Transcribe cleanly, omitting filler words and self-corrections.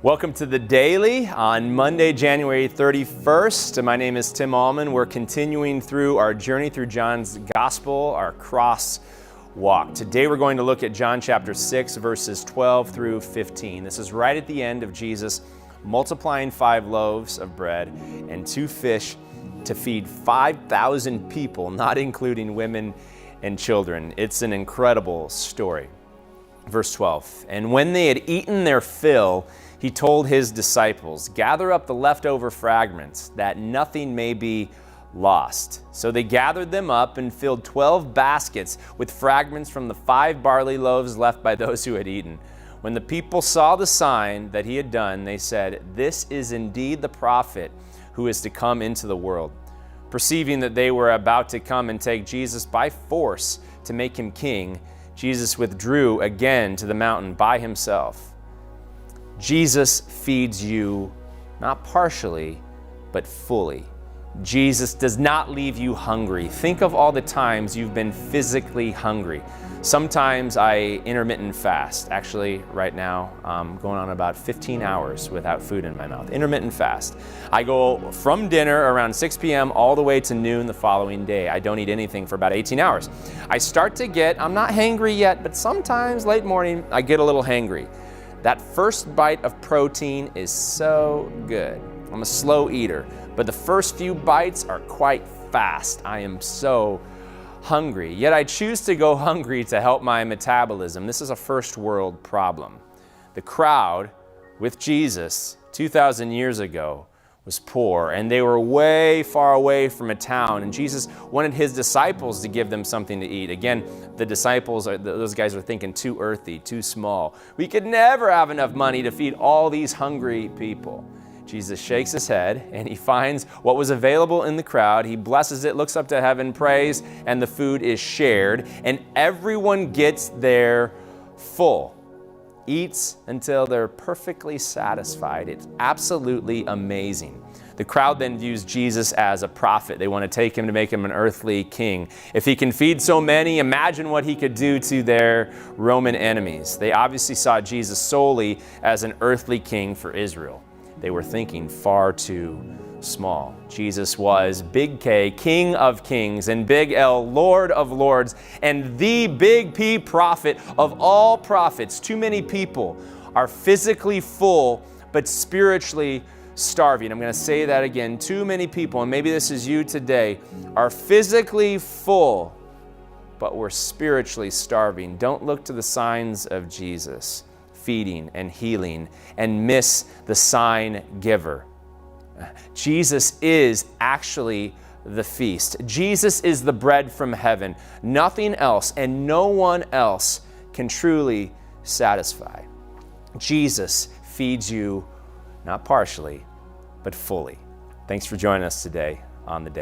Welcome to The Daily on Monday, January 31st. My name is Tim Allman. We're continuing through our journey through John's Gospel, our cross walk. Today we're going to look at John chapter 6, verses 12 through 15. This is right at the end of Jesus multiplying 5 loaves of bread and 2 fish to feed 5,000 people, not including women and children. It's an incredible story. Verse 12, and when they had eaten their fill, he told his disciples, gather up the leftover fragments, that nothing may be lost. So they gathered them up and filled 12 baskets with fragments from the 5 barley loaves left by those who had eaten. When the people saw the sign that he had done, they said, this is indeed the prophet who is to come into the world. Perceiving that they were about to come and take Jesus by force to make him king, Jesus withdrew again to the mountain by himself. Jesus feeds you not partially, but fully. Jesus does not leave you hungry. Think of all the times you've been physically hungry. Sometimes I intermittent fast. Actually, right now, I'm going on about 15 hours without food in my mouth. Intermittent fast. I go from dinner around 6 p.m. all the way to noon the following day. I don't eat anything for about 18 hours. I start to get, I'm not hangry yet, but sometimes late morning, I get a little hangry. That first bite of protein is so good. I'm a slow eater, but the first few bites are quite fast. I am so hungry. Yet I choose to go hungry to help my metabolism. This is a first world problem. The crowd with Jesus 2,000 years ago was poor, and they were way far away from a town, and Jesus wanted his disciples to give them something to eat. Again, the disciples, those guys are thinking too earthy, too small. We could never have enough money to feed all these hungry people. Jesus shakes his head, and he finds what was available in the crowd. He blesses it, looks up to heaven, prays, and the food is shared, and everyone gets their full. Eats until they're perfectly satisfied. It's absolutely amazing. The crowd then views Jesus as a prophet. They want to take him to make him an earthly king. If he can feed so many, imagine what he could do to their Roman enemies. They obviously saw Jesus solely as an earthly king for Israel. They were thinking far too small. Jesus was Big K, King of Kings, and Big L, Lord of Lords, and the Big P, prophet of all prophets. Too many people are physically full, but spiritually starving. I'm going to say that again. Too many people, and maybe this is you today, are physically full, but we're spiritually starving. Don't look to the signs of Jesus, feeding and healing, and miss the sign giver. Jesus is actually the feast. Jesus is the bread from heaven. Nothing else and no one else can truly satisfy. Jesus feeds you not partially, but fully. Thanks for joining us today on The Day.